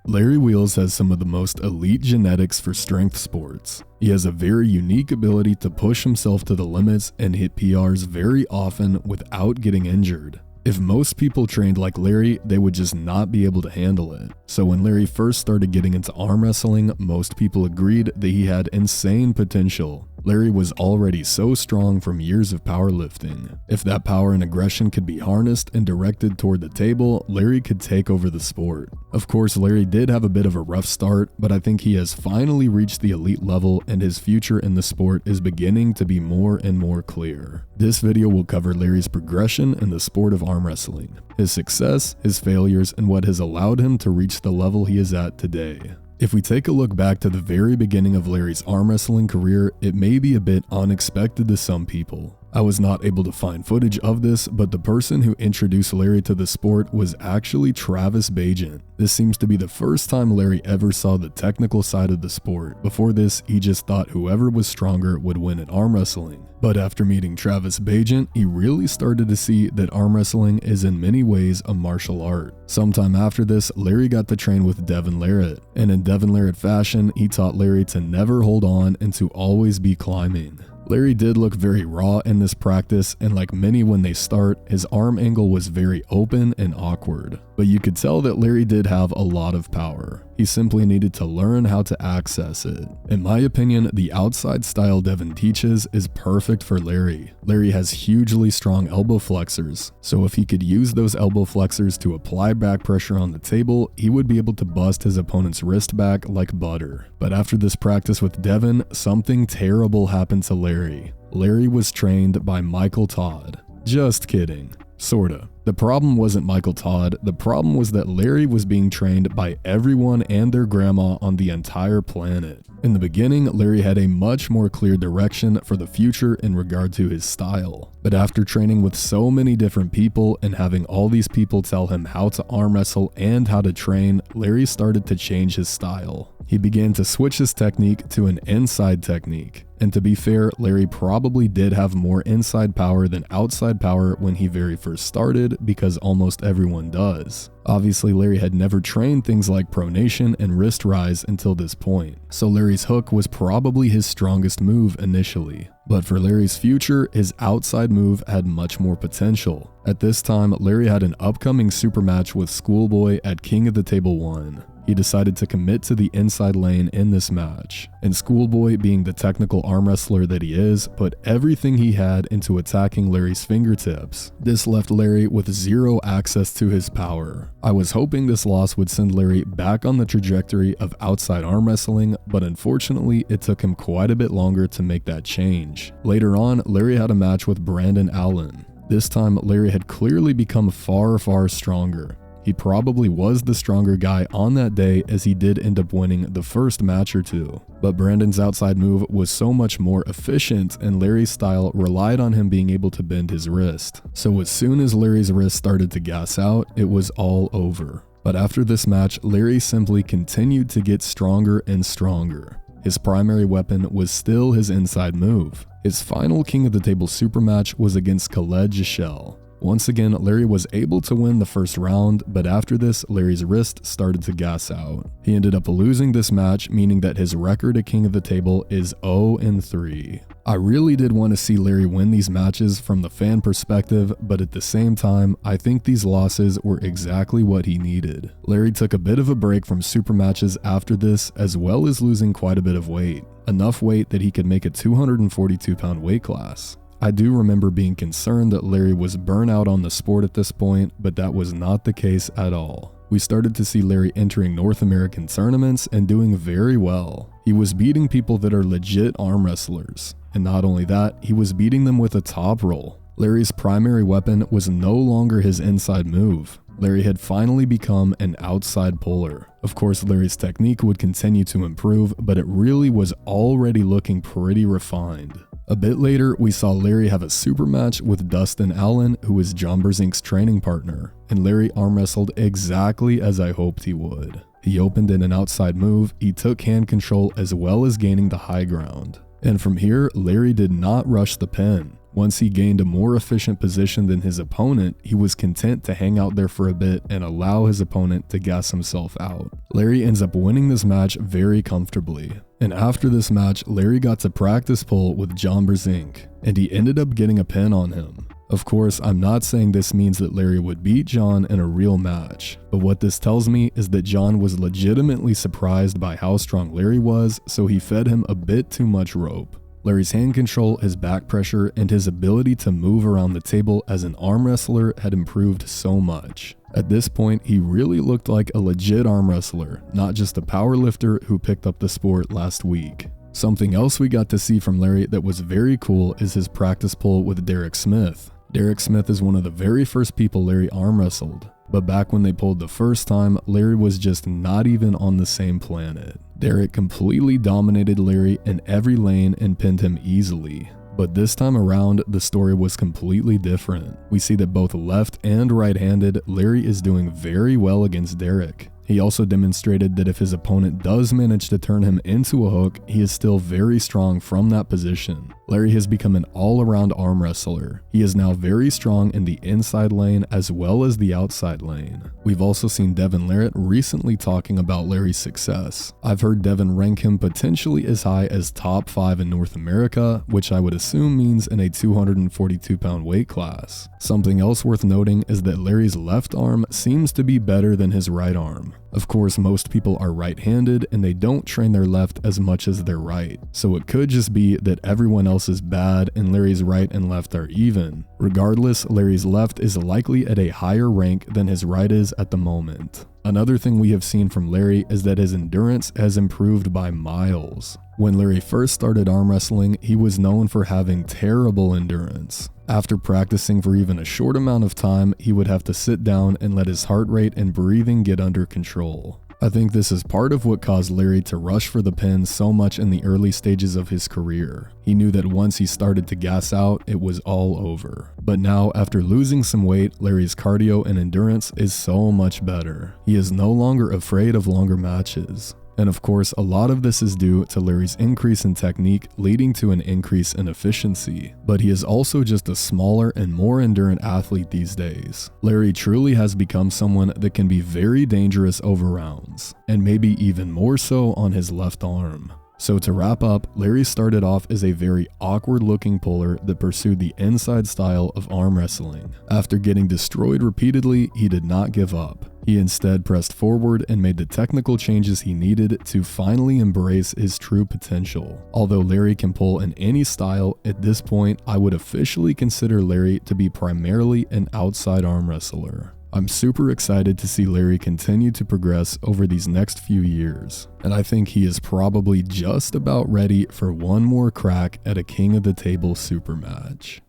Larry Wheels has some of the most elite genetics for strength sports. He has a very unique ability to push himself to the limits and hit PRs very often without getting injured. If most people trained like Larry, they would just not be able to handle it. So when Larry first started getting into arm wrestling, most people agreed that he had insane potential. Larry was already so strong from years of powerlifting. If that power and aggression could be harnessed and directed toward the table, Larry could take over the sport. Of course, Larry did have a bit of a rough start, but I think he has finally reached the elite level and his future in the sport is beginning to be more and more clear. This video will cover Larry's progression in the sport of arm wrestling, his success, his failures, and what has allowed him to reach the level he is at today. If we take a look back to the very beginning of Larry's arm wrestling career, it may be a bit unexpected to some people. I was not able to find footage of this, but the person who introduced Larry to the sport was actually Travis Bagent. This seems to be the first time Larry ever saw the technical side of the sport. Before this, he just thought whoever was stronger would win in arm wrestling. But after meeting Travis Bagent, he really started to see that arm wrestling is in many ways a martial art. Sometime after this, Larry got to train with Devin Larratt, and in Devin Larratt fashion, he taught Larry to never hold on and to always be climbing. Larry did look very raw in this practice, and like many when they start, his arm angle was very open and awkward. But you could tell that Larry did have a lot of power. He simply needed to learn how to access it. In my opinion, the outside style Devin teaches is perfect for Larry. Larry has hugely strong elbow flexors, so if he could use those elbow flexors to apply back pressure on the table, he would be able to bust his opponent's wrist back like butter. But after this practice with Devin, something terrible happened to Larry. Larry was trained by Michael Todd. Just kidding. Sorta. The problem wasn't Michael Todd, the problem was that Larry was being trained by everyone and their grandma on the entire planet. In the beginning, Larry had a much more clear direction for the future in regard to his style. But after training with so many different people and having all these people tell him how to arm wrestle and how to train, Larry started to change his style. He began to switch his technique to an inside technique. And to be fair, Larry probably did have more inside power than outside power when he very first started, because almost everyone does. Obviously, Larry had never trained things like pronation and wrist rise until this point, so Larry's hook was probably his strongest move initially. But for Larry's future, his outside move had much more potential. At this time, Larry had an upcoming super match with Schoolboy at King of the Table 1. He decided to commit to the inside lane in this match, and Schoolboy, being the technical arm wrestler that he is, put everything he had into attacking Larry's fingertips. This left Larry with zero access to his power. I was hoping this loss would send Larry back on the trajectory of outside arm wrestling, but unfortunately it took him quite a bit longer to make that change. Later on, Larry had a match with Brandon Allen. This time, Larry had clearly become far stronger. He probably was the stronger guy on that day, as he did end up winning the first match or two. But Brandon's outside move was so much more efficient, and Larry's style relied on him being able to bend his wrist. So as soon as Larry's wrist started to gas out, it was all over. But after this match, Larry simply continued to get stronger and stronger. His primary weapon was still his inside move. His final King of the Table super match was against Khaled Jashel. Once again, Larry was able to win the first round, but after this, Larry's wrist started to gas out. He ended up losing this match, meaning that his record at King of the Table is 0-3. I really did want to see Larry win these matches from the fan perspective, but at the same time, I think these losses were exactly what he needed. Larry took a bit of a break from super matches after this, as well as losing quite a bit of weight. Enough weight that he could make a 242-pound weight class. I do remember being concerned that Larry was burnt out on the sport at this point, but that was not the case at all. We started to see Larry entering North American tournaments and doing very well. He was beating people that are legit arm wrestlers. And not only that, he was beating them with a top roll. Larry's primary weapon was no longer his inside move. Larry had finally become an outside puller. Of course, Larry's technique would continue to improve, but it really was already looking pretty refined. A bit later, we saw Larry have a super match with Dustin Allen, who is John Brzezink's training partner, and Larry arm wrestled exactly as I hoped he would. He opened in an outside move, he took hand control as well as gaining the high ground. And from here, Larry did not rush the pin. Once he gained a more efficient position than his opponent, he was content to hang out there for a bit and allow his opponent to gas himself out. Larry ends up winning this match very comfortably. And after this match, Larry got to practice pull with John Brzenk, and he ended up getting a pin on him. Of course, I'm not saying this means that Larry would beat John in a real match, but what this tells me is that John was legitimately surprised by how strong Larry was, so he fed him a bit too much rope. Larry's hand control, his back pressure, and his ability to move around the table as an arm wrestler had improved so much. At this point, he really looked like a legit arm wrestler, not just a power lifter who picked up the sport last week. Something else we got to see from Larry that was very cool is his practice pull with Derek Smith. Derek Smith is one of the very first people Larry arm wrestled, but back when they pulled the first time, Larry was just not even on the same planet. Derek completely dominated Larry in every lane and pinned him easily. But this time around, the story was completely different. We see that both left and right-handed, Larry is doing very well against Derek. He also demonstrated that if his opponent does manage to turn him into a hook, he is still very strong from that position. Larry has become an all-around arm wrestler. He is now very strong in the inside lane as well as the outside lane. We've also seen Devin Larratt recently talking about Larry's success. I've heard Devin rank him potentially as high as top 5 in North America, which I would assume means in a 242-pound weight class. Something else worth noting is that Larry's left arm seems to be better than his right arm. Of course, most people are right-handed and they don't train their left as much as their right, so it could just be that everyone else is bad and Larry's right and left are even. Regardless, Larry's left is likely at a higher rank than his right is at the moment. Another thing we have seen from Larry is that his endurance has improved by miles. When Larry first started arm wrestling, he was known for having terrible endurance. After practicing for even a short amount of time, he would have to sit down and let his heart rate and breathing get under control. I think this is part of what caused Larry to rush for the pin so much in the early stages of his career. He knew that once he started to gas out, it was all over. But now, after losing some weight, Larry's cardio and endurance is so much better. He is no longer afraid of longer matches. And of course, a lot of this is due to Larry's increase in technique leading to an increase in efficiency. But he is also just a smaller and more endurant athlete these days. Larry truly has become someone that can be very dangerous over rounds, and maybe even more so on his left arm. So to wrap up, Larry started off as a very awkward looking puller that pursued the inside style of arm wrestling. After getting destroyed repeatedly, he did not give up. He instead pressed forward and made the technical changes he needed to finally embrace his true potential. Although Larry can pull in any style, at this point I would officially consider Larry to be primarily an outside arm wrestler. I'm super excited to see Larry continue to progress over these next few years, and I think he is probably just about ready for one more crack at a King of the Table super match.